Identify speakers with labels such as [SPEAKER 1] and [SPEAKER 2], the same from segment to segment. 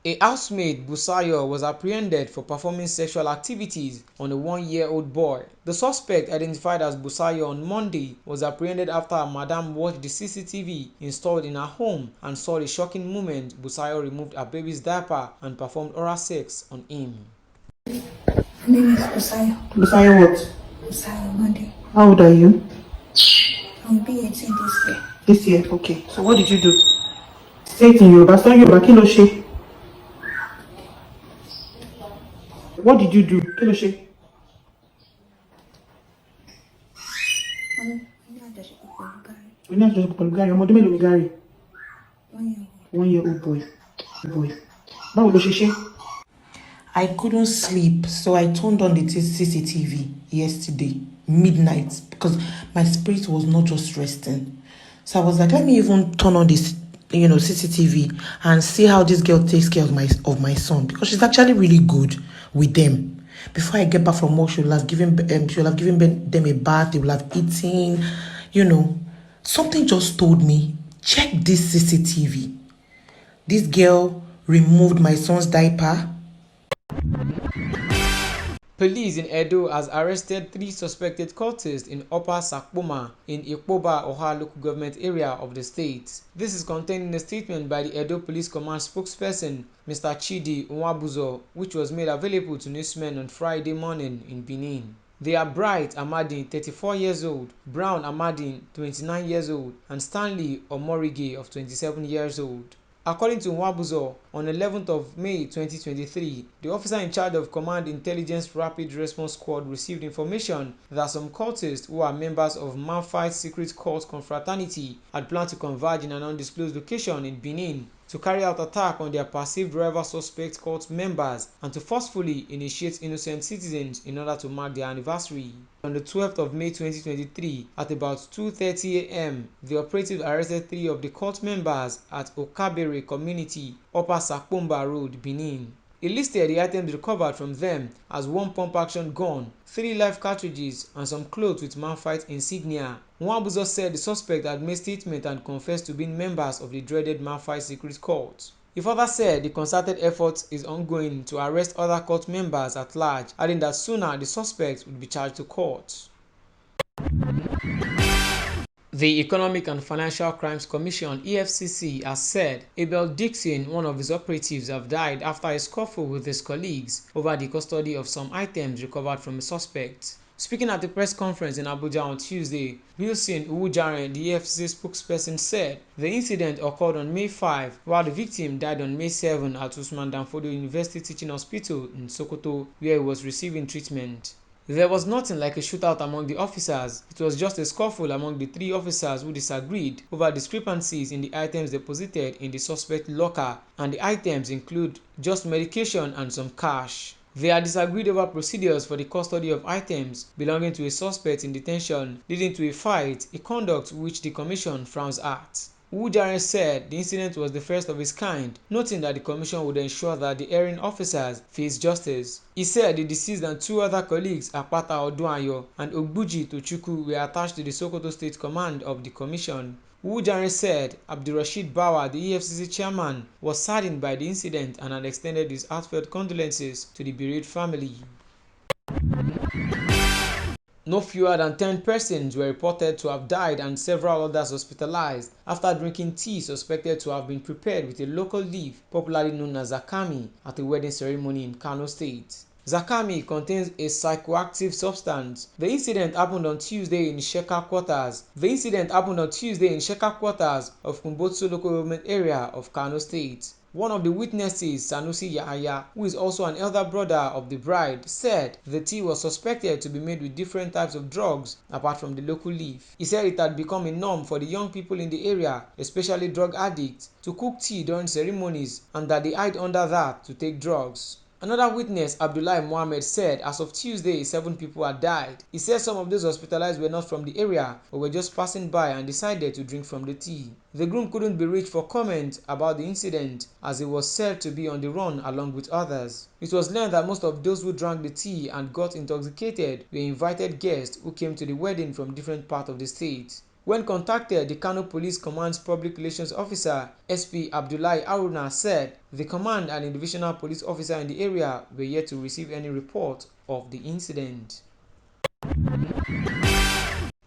[SPEAKER 1] A housemaid, Busayo, was apprehended for performing sexual activities on a 1-year-old boy. The suspect, identified as Busayo on Monday, was apprehended after her madam watched the CCTV installed in her home and saw the shocking moment Busayo removed her baby's diaper and performed oral sex on him.
[SPEAKER 2] My name is Busayo.
[SPEAKER 3] Busayo what?
[SPEAKER 2] Busayo Monday.
[SPEAKER 3] How old are you?
[SPEAKER 2] I'll be 18 this year.
[SPEAKER 3] This year, okay. So what did you do? Say it in Yoruba. So Yoruba, kí ló ṣe? What did you do? Kí ló ṣe? We ní àjọṣepọ̀ pẹ̀lú Gary. Ọmọdún mélòó ni Gary?
[SPEAKER 2] 1 year.
[SPEAKER 3] 1-year-old boy. Báwo ló ṣe ṣe? I couldn't sleep, so I turned on the CCTV yesterday, midnight, because my spirit was not just resting. So I was like, let me even turn on this, CCTV and see how this girl takes care of my son, because she's actually really good with them. Before I get back from work, she will have given them a bath. They will have eaten, Something just told me, check this CCTV. This girl removed my son's diaper.
[SPEAKER 1] Police in Edo has arrested 3 suspected cultists in Upper Sakpoma in Ikpoba, Oha local government area of the state. This is contained in a statement by the Edo Police Command spokesperson, Mr. Chidi Nwabuzo, which was made available to newsmen on Friday morning in Benin. They are Bright Amadi, 34 years old, Brown Amadi, 29 years old, and Stanley Omorige of 27 years old. According to Nwabuzo, on 11th of May 2023, the officer in charge of Command Intelligence Rapid Response Squad received information that some cultists who are members of Manfight Secret Cult Confraternity had planned to converge in an undisclosed location in Benin to carry out attack on their perceived rival suspect cult members and to forcefully initiate innocent citizens in order to mark their anniversary. On the 12th of May 2023, at about 2:30 a.m., the operative arrested 3 of the cult members at Okabere Community, Upper Sakpomba Road, Benin. He listed the items recovered from them as 1 pump-action gun, 3 live cartridges, and some clothes with Manfight insignia. Nwabuzo said the suspect had made statement and confessed to being members of the dreaded Manfight secret cult. He further said the concerted effort is ongoing to arrest other cult members at large, adding that sooner the suspect would be charged to court. The Economic and Financial Crimes Commission (EFCC) has said Abel Dixon, one of his operatives, have died after a scuffle with his colleagues over the custody of some items recovered from a suspect. Speaking at a press conference in Abuja on Tuesday, Wilson Uwujaren, the EFCC spokesperson, said the incident occurred on May 5, while the victim died on May 7 at Usman Danfodio University Teaching Hospital in Sokoto, where he was receiving treatment. There was nothing like a shootout among the officers. It was just a scuffle among the 3 officers who disagreed over discrepancies in the items deposited in the suspect locker, and the items include just medication and some cash. They had disagreed over procedures for the custody of items belonging to a suspect in detention, leading to a fight, a conduct which the commission frowns at. Uwujaren said the incident was the first of its kind, noting that the commission would ensure that the erring officers face justice. He said the deceased and 2 other colleagues, Apata Oduayo and Ogbuji Tochukwu, were attached to the Sokoto State Command of the commission. Uwujaren said Abdulrasheed Bawa, the EFCC chairman, was saddened by the incident and had extended his heartfelt condolences to the bereaved family. No fewer than 10 persons were reported to have died and several others hospitalized after drinking tea suspected to have been prepared with a local leaf popularly known as zakami at a wedding ceremony in Kano State. Zakami contains a psychoactive substance. The incident happened on Tuesday in Sheka quarters. Of Kumbotso local government area of Kano State. One of the witnesses, Sanusi Yahaya, who is also an elder brother of the bride, said the tea was suspected to be made with different types of drugs apart from the local leaf. He said it had become a norm for the young people in the area, especially drug addicts, to cook tea during ceremonies and that they hide under that to take drugs. Another witness, Abdullahi Mohammed, said as of Tuesday, 7 people had died. He said some of those hospitalized were not from the area but were just passing by and decided to drink from the tea. The groom couldn't be reached for comment about the incident as he was said to be on the run along with others. It was learned that most of those who drank the tea and got intoxicated were invited guests who came to the wedding from different parts of the state. When contacted, the Kano Police Command's Public Relations Officer, SP Abdullahi Aruna, said the command and a divisional police officer in the area were yet to receive any report of the incident.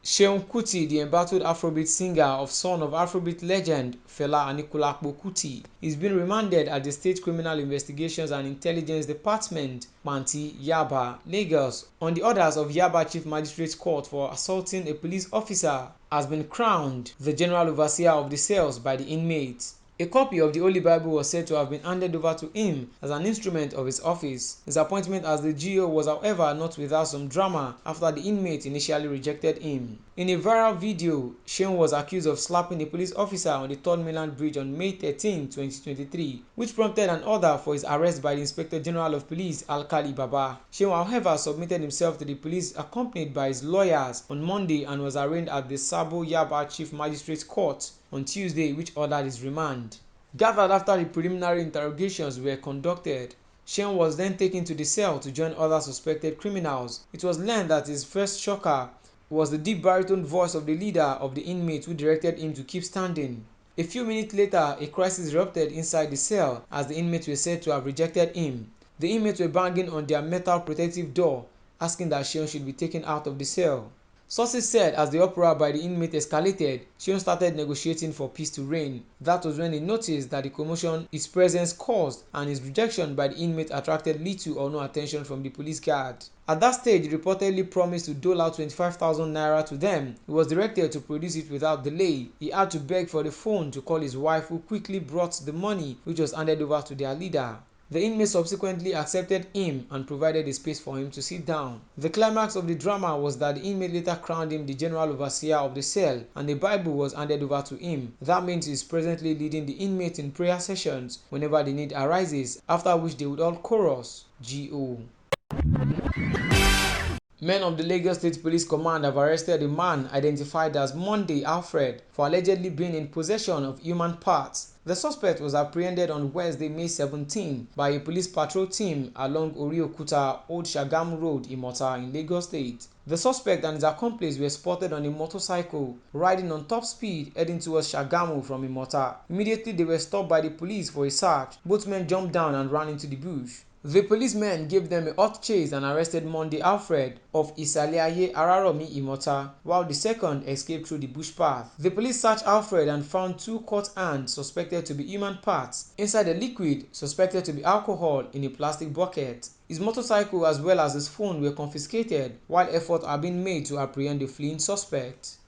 [SPEAKER 1] Seun Kuti, the embattled Afrobeat singer of son of Afrobeat legend Fela Anikulapo Kuti, is being remanded at the State Criminal Investigations and Intelligence Department, Manti, Yaba, Lagos, on the orders of Yaba Chief Magistrates Court for assaulting a police officer, has been crowned the General Overseer of the cells by the inmates. A copy of the Holy Bible was said to have been handed over to him as an instrument of his office. His appointment as the GO was, however, not without some drama after the inmate initially rejected him. In a viral video, Seun was accused of slapping a police officer on the Third Mainland Bridge on May 13, 2023, which prompted an order for his arrest by the Inspector General of Police, Alkali Baba. Seun, however, submitted himself to the police accompanied by his lawyers on Monday and was arraigned at the Sabo Yaba Chief Magistrates Court on Tuesday, which ordered his remand. Gathered after the preliminary interrogations were conducted, Seun was then taken to the cell to join other suspected criminals. It was learned that his first shocker was the deep baritone voice of the leader of the inmates who directed him to keep standing. A few minutes later, a crisis erupted inside the cell as the inmates were said to have rejected him. The inmates were banging on their metal protective door, asking that Seun should be taken out of the cell. Sources said as the uproar by the inmate escalated, Seun started negotiating for peace to reign. That was when he noticed that the commotion his presence caused and his rejection by the inmate attracted little or no attention from the police guard. At that stage, he reportedly promised to dole out 25,000 naira to them. He was directed to produce it without delay. He had to beg for the phone to call his wife, who quickly brought the money, which was handed over to their leader. The inmate subsequently accepted him and provided a space for him to sit down. The climax of the drama was that the inmate later crowned him the General Overseer of the cell and the Bible was handed over to him. That means he is presently leading the inmates in prayer sessions whenever the need arises, after which they would all chorus G.O. Men of the Lagos State Police Command have arrested a man identified as Monday Alfred for allegedly being in possession of human parts. The suspect was apprehended on Wednesday, May 17 by a police patrol team along Oriokuta Old Shagamu Road, Imota in Lagos State. The suspect and his accomplice were spotted on a motorcycle riding on top speed heading towards Shagamu from Imota. Immediately they were stopped by the police for a search. Both men jumped down and ran into the bush. The policemen gave them a hot chase and arrested Monday Alfred of Isaliaye Araromi Imota, while the second escaped through the bush path. The police searched Alfred and found 2 cut hands suspected to be human parts inside a liquid suspected to be alcohol in a plastic bucket. His motorcycle as well as his phone were confiscated, while efforts are being made to apprehend the fleeing suspect.